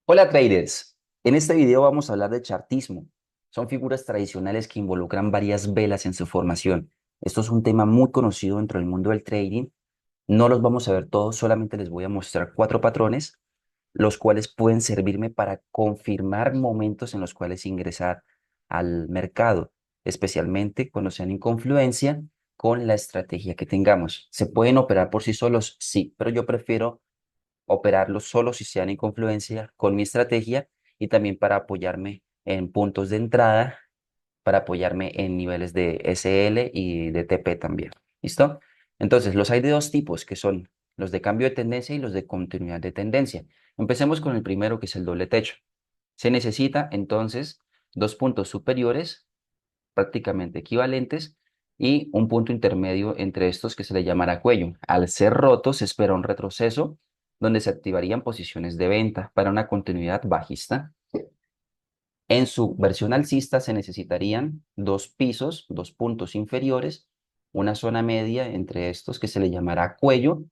Hola traders, en este video vamos a hablar de chartismo. Son figuras tradicionales que involucran varias velas en su formación. Esto es un tema muy conocido dentro del mundo del trading. No los vamos a ver todos, solamente les voy a mostrar cuatro patrones, los cuales pueden servirme para confirmar momentos en los cuales ingresar al mercado, especialmente cuando sean en confluencia con la estrategia que tengamos. ¿Se pueden operar por sí solos? Sí, pero yo prefiero operarlos solo si sean en confluencia con mi estrategia y también para apoyarme en puntos de entrada, para apoyarme en niveles de SL y de TP también. ¿Listo? Entonces, los hay de dos tipos, que son los de cambio de tendencia y los de continuidad de tendencia. Empecemos con el primero, que es el doble techo. Se necesita entonces dos puntos superiores prácticamente equivalentes y un punto intermedio entre estos que se le llamará cuello. Al ser roto, se espera un retroceso donde se activarían posiciones de venta para una continuidad bajista. En su versión alcista se necesitarían dos pisos, dos puntos inferiores, una zona media entre estos que se le llamará cuello,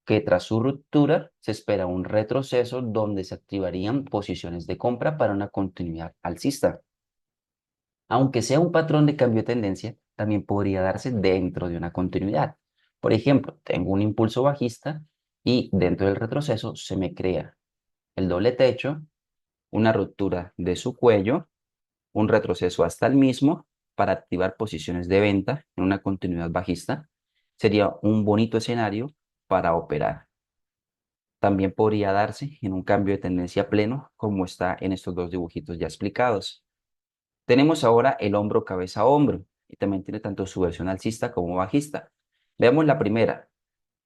que tras su ruptura se espera un retroceso donde se activarían posiciones de compra para una continuidad alcista. Aunque sea un patrón de cambio de tendencia, también podría darse dentro de una continuidad. Por ejemplo, tengo un impulso bajista y dentro del retroceso se me crea el doble techo, una ruptura de su cuello, un retroceso hasta el mismo para activar posiciones de venta en una continuidad bajista. Sería un bonito escenario para operar. También podría darse en un cambio de tendencia pleno, como está en estos dos dibujitos ya explicados. Tenemos ahora el hombro cabeza a hombro y también tiene tanto su versión alcista como bajista. Veamos la primera.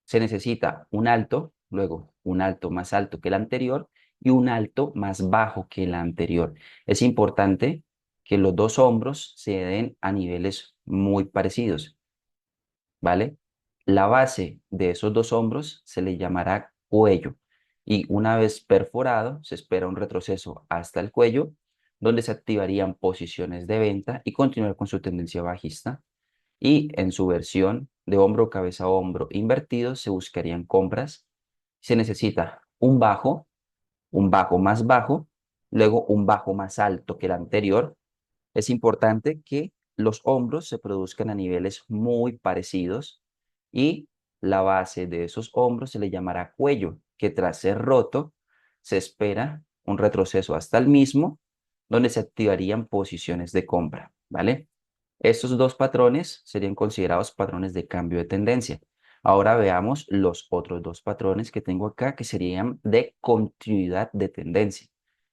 Se necesita un alto, luego un alto más alto que el anterior y un alto más bajo que el anterior. Es importante que los dos hombros se den a niveles muy parecidos, ¿vale? La base de esos dos hombros se le llamará cuello y una vez perforado se espera un retroceso hasta el cuello donde se activarían posiciones de venta y continuar con su tendencia bajista y en su versión de hombro cabeza a hombro invertido se buscarían compras. Se necesita un bajo más bajo, luego un bajo más alto que el anterior. Es importante que los hombros se produzcan a niveles muy parecidos y la base de esos hombros se le llamará cuello, que tras ser roto se espera un retroceso hasta el mismo, donde se activarían posiciones de compra, ¿vale? Estos dos patrones serían considerados patrones de cambio de tendencia. Ahora veamos los otros dos patrones que tengo acá, que serían de continuidad de tendencia.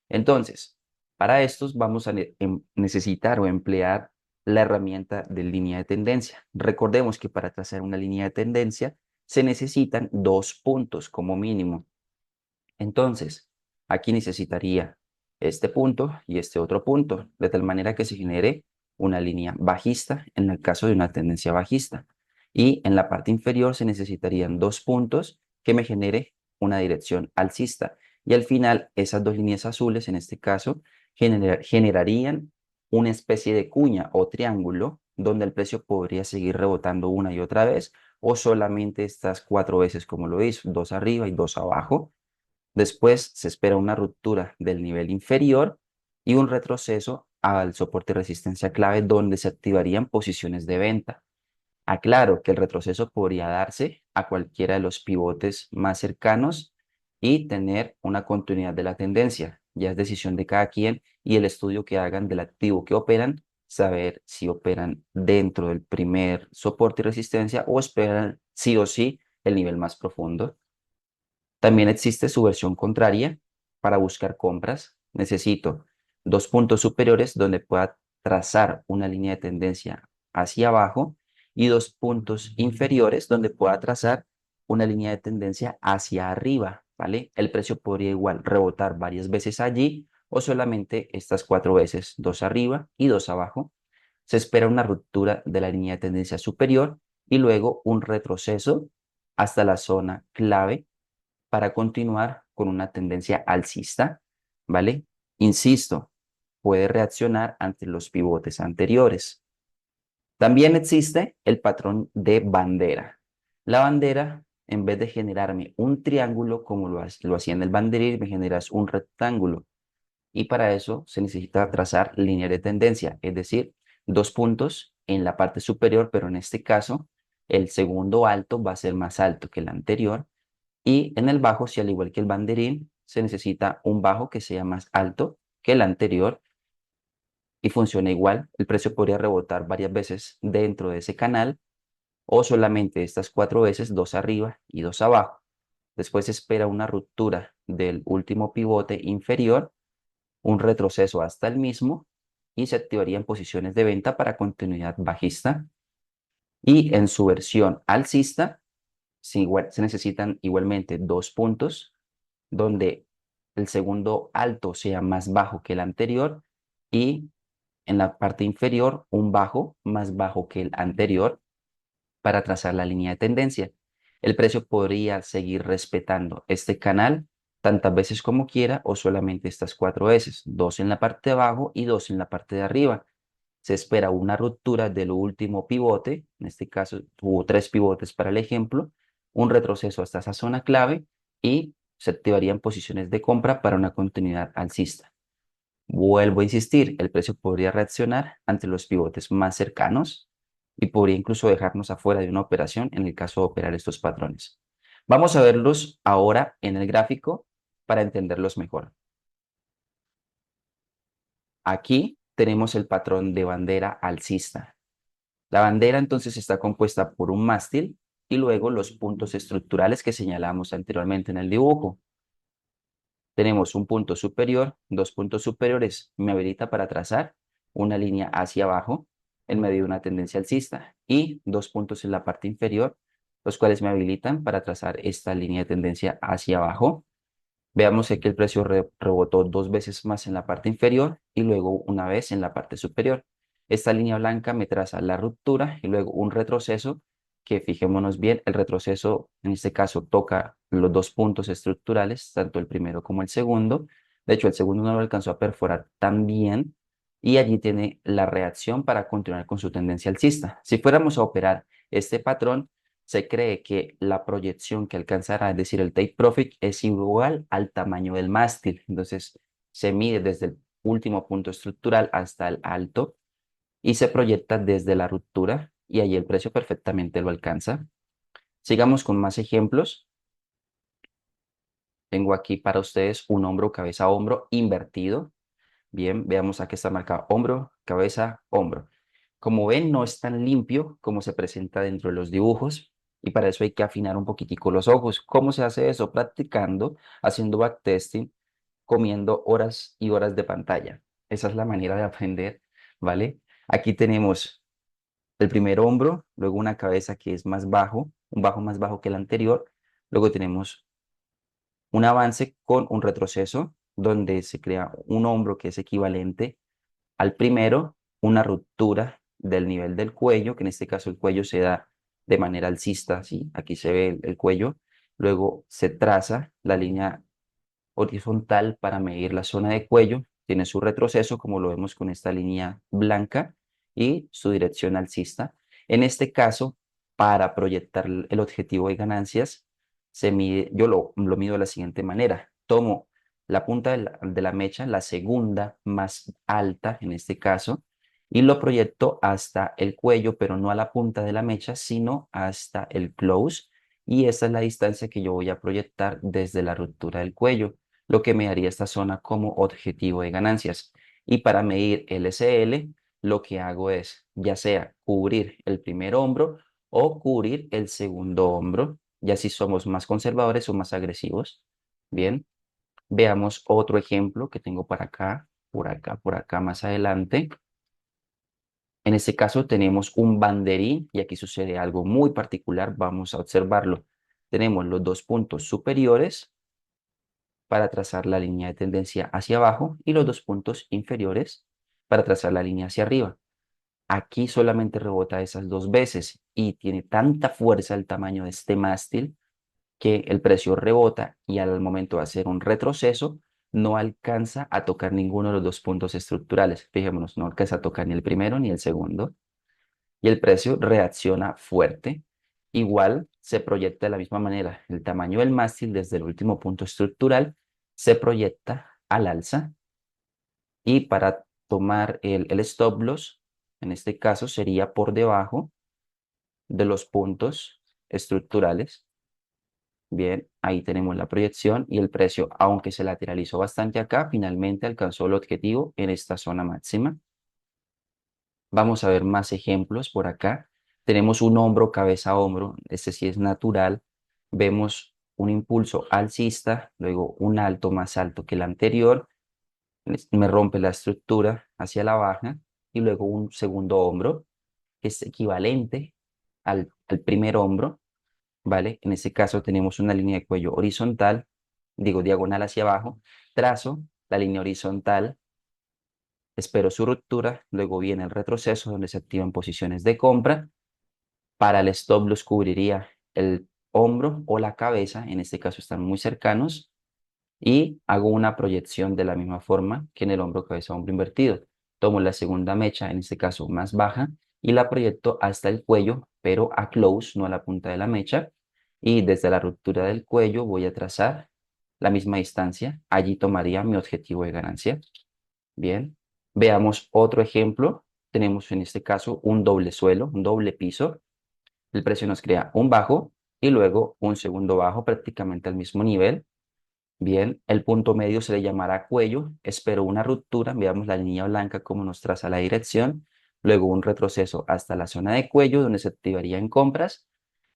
Entonces, para estos vamos a necesitar o emplear la herramienta de línea de tendencia. Recordemos que para trazar una línea de tendencia se necesitan dos puntos como mínimo. Entonces, aquí necesitaría este punto y este otro punto, de tal manera que se genere una línea bajista en el caso de una tendencia bajista. Y en la parte inferior se necesitarían dos puntos que me genere una dirección alcista. Y al final, esas dos líneas azules, en este caso, generarían una especie de cuña o triángulo donde el precio podría seguir rebotando una y otra vez o solamente estas cuatro veces como lo hizo, dos arriba y dos abajo. Después se espera una ruptura del nivel inferior y un retroceso al soporte de resistencia clave donde se activarían posiciones de venta. Aclaro que el retroceso podría darse a cualquiera de los pivotes más cercanos y tener una continuidad de la tendencia. Ya es decisión de cada quien y el estudio que hagan del activo que operan, saber si operan dentro del primer soporte y resistencia o esperan sí o sí el nivel más profundo. También existe su versión contraria. Para buscar compras, necesito dos puntos superiores donde pueda trazar una línea de tendencia hacia abajo y dos puntos inferiores donde pueda trazar una línea de tendencia hacia arriba, ¿vale? El precio podría igual rebotar varias veces allí o solamente estas cuatro veces, dos arriba y dos abajo. Se espera una ruptura de la línea de tendencia superior y luego un retroceso hasta la zona clave para continuar con una tendencia alcista, ¿vale? Insisto, puede reaccionar ante los pivotes anteriores. También existe el patrón de bandera. La bandera en vez de generarme un triángulo como lo hacía en el banderín, me generas un rectángulo. Y para eso se necesita trazar línea de tendencia, es decir, dos puntos en la parte superior, pero en este caso el segundo alto va a ser más alto que el anterior. Y en el bajo, si al igual que el banderín, se necesita un bajo que sea más alto que el anterior y funciona igual. El precio podría rebotar varias veces dentro de ese canal o solamente estas cuatro veces, dos arriba y dos abajo. Después se espera una ruptura del último pivote inferior, un retroceso hasta el mismo y se activarían posiciones de venta para continuidad bajista. Y en su versión alcista, se necesitan igualmente dos puntos donde el segundo alto sea más bajo que el anterior y en la parte inferior un bajo más bajo que el anterior para trazar la línea de tendencia. El precio podría seguir respetando este canal tantas veces como quiera o solamente estas cuatro veces, dos en la parte de abajo y dos en la parte de arriba. Se espera una ruptura del último pivote, en este caso hubo tres pivotes para el ejemplo, un retroceso hasta esa zona clave y se activarían posiciones de compra para una continuidad alcista. Vuelvo a insistir, el precio podría reaccionar ante los pivotes más cercanos y podría incluso dejarnos afuera de una operación en el caso de operar estos patrones. Vamos a verlos ahora en el gráfico para entenderlos mejor. Aquí tenemos el patrón de bandera alcista. La bandera entonces está compuesta por un mástil y luego los puntos estructurales que señalamos anteriormente en el dibujo. Tenemos un punto superior, dos puntos superiores, me habilita para trazar una línea hacia abajo en medio de una tendencia alcista y dos puntos en la parte inferior, los cuales me habilitan para trazar esta línea de tendencia hacia abajo. Veamos que el precio rebotó dos veces más en la parte inferior y luego una vez en la parte superior. Esta línea blanca me traza la ruptura y luego un retroceso que, fijémonos bien, el retroceso en este caso toca los dos puntos estructurales, tanto el primero como el segundo. De hecho, el segundo no lo alcanzó a perforar tan bien y allí tiene la reacción para continuar con su tendencia alcista. Si fuéramos a operar este patrón, se cree que la proyección que alcanzará, es decir, el take profit, es igual al tamaño del mástil. Entonces, se mide desde el último punto estructural hasta el alto y se proyecta desde la ruptura y allí el precio perfectamente lo alcanza. Sigamos con más ejemplos. Tengo aquí para ustedes un hombro, cabeza, hombro invertido. Bien, veamos aquí está marcado hombro, cabeza, hombro. Como ven, no es tan limpio como se presenta dentro de los dibujos y para eso hay que afinar un poquitico los ojos. ¿Cómo se hace eso? Practicando, haciendo backtesting, comiendo horas y horas de pantalla. Esa es la manera de aprender, ¿vale? Aquí tenemos el primer hombro, luego una cabeza que es más bajo, un bajo más bajo que el anterior, luego tenemos un avance con un retroceso donde se crea un hombro que es equivalente al primero, una ruptura del nivel del cuello, que en este caso el cuello se da de manera alcista, ¿sí? Aquí se ve el cuello, luego se traza la línea horizontal para medir la zona de cuello, tiene su retroceso como lo vemos con esta línea blanca y su dirección alcista. En este caso, para proyectar el objetivo de ganancias, yo lo mido de la siguiente manera. Tomo la punta de la mecha, la segunda más alta en este caso, y lo proyecto hasta el cuello, pero no a la punta de la mecha, sino hasta el close. Y esa es la distancia que yo voy a proyectar desde la ruptura del cuello, lo que me daría esta zona como objetivo de ganancias. Y para medir el SL, lo que hago es ya sea cubrir el primer hombro o cubrir el segundo hombro, ya si somos más conservadores o más agresivos. Bien, veamos otro ejemplo que tengo para acá, por acá más adelante. En este caso tenemos un banderín y aquí sucede algo muy particular, vamos a observarlo. Tenemos los dos puntos superiores para trazar la línea de tendencia hacia abajo y los dos puntos inferiores para trazar la línea hacia arriba. Aquí solamente rebota esas dos veces y tiene tanta fuerza el tamaño de este mástil que el precio rebota y al momento de hacer un retroceso no alcanza a tocar ninguno de los dos puntos estructurales. Fijémonos, no alcanza a tocar ni el primero ni el segundo y el precio reacciona fuerte. Igual se proyecta de la misma manera. El tamaño del mástil desde el último punto estructural se proyecta al alza y para tomar el stop loss, en este caso sería por debajo de los puntos estructurales. Bien, ahí tenemos la proyección y el precio, aunque se lateralizó bastante acá, finalmente alcanzó el objetivo en esta zona máxima. Vamos a ver más ejemplos por acá. Tenemos un hombro, cabeza, hombro. Este sí es natural. Vemos un impulso alcista, luego un alto más alto que el anterior. Me rompe la estructura hacia la baja y luego un segundo hombro que es equivalente al primer hombro, ¿vale? En este caso tenemos una línea de cuello horizontal, digo diagonal hacia abajo, trazo la línea horizontal, espero su ruptura, luego viene el retroceso donde se activan posiciones de compra. Para el stop loss cubriría el hombro o la cabeza, en este caso están muy cercanos, y hago una proyección de la misma forma que en el hombro, cabeza, hombro invertido. Tomo la segunda mecha, en este caso más baja, y la proyecto hasta el cuello, pero a close, no a la punta de la mecha. Y desde la ruptura del cuello voy a trazar la misma distancia. Allí tomaría mi objetivo de ganancia. Bien, veamos otro ejemplo. Tenemos en este caso un doble suelo, un doble piso. El precio nos crea un bajo y luego un segundo bajo prácticamente al mismo nivel. Bien, el punto medio se le llamará cuello. Espero una ruptura. Veamos la línea blanca como nos traza la dirección. Luego un retroceso hasta la zona de cuello donde se activaría en compras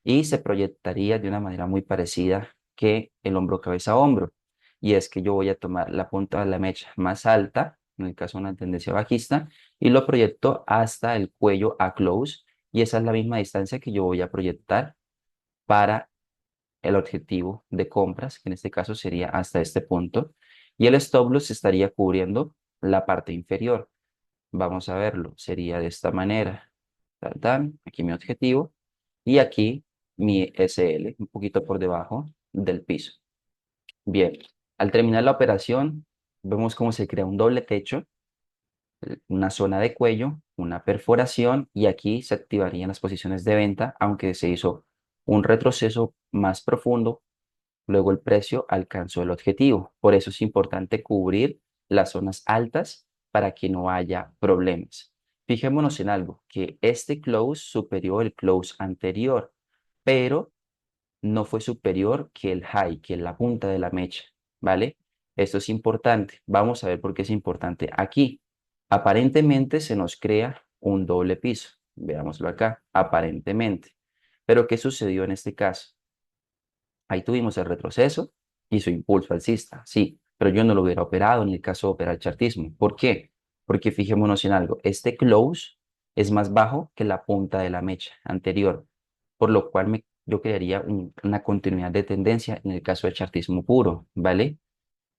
y se proyectaría de una manera muy parecida que el hombro cabeza hombro. Y es que yo voy a tomar la punta de la mecha más alta, en el caso de una tendencia bajista, y lo proyecto hasta el cuello a close. Y esa es la misma distancia que yo voy a proyectar para el objetivo de compras, que en este caso sería hasta este punto, y el stop loss estaría cubriendo la parte inferior. Vamos a verlo, sería de esta manera. Tan, tan, aquí mi objetivo y aquí mi SL, un poquito por debajo del piso. Bien, al terminar la operación, vemos cómo se crea un doble techo, una zona de cuello, una perforación y aquí se activarían las posiciones de venta, aunque se hizo un retroceso más profundo. Luego el precio alcanzó el objetivo. Por eso es importante cubrir las zonas altas para que no haya problemas. Fijémonos en algo, que este close superior el close anterior, pero no fue superior que el high, que la punta de la mecha, ¿vale? Esto es importante. Vamos a ver por qué es importante. Aquí, aparentemente se nos crea un doble piso. Veámoslo acá, aparentemente. Pero ¿qué sucedió en este caso? Ahí tuvimos el retroceso y su impulso alcista, sí, pero yo no lo hubiera operado en el caso de operar chartismo. ¿Por qué? Porque fijémonos en algo, este close es más bajo que la punta de la mecha anterior, por lo cual yo crearía una continuidad de tendencia en el caso del chartismo puro, ¿vale?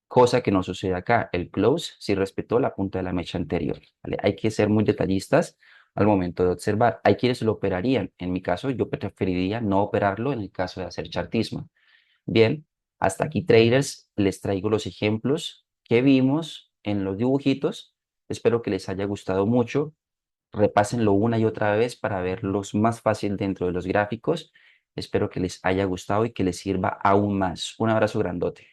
Cosa que no sucede acá. El close sí respetó la punta de la mecha anterior, ¿vale? Hay que ser muy detallistas al momento de observar. Hay quienes lo operarían. En mi caso, yo preferiría no operarlo en el caso de hacer chartismo. Bien, hasta aquí traders, les traigo los ejemplos que vimos en los dibujitos. Espero que les haya gustado mucho. Repásenlo una y otra vez para verlos más fácil dentro de los gráficos. Espero que les haya gustado y que les sirva aún más. Un abrazo grandote.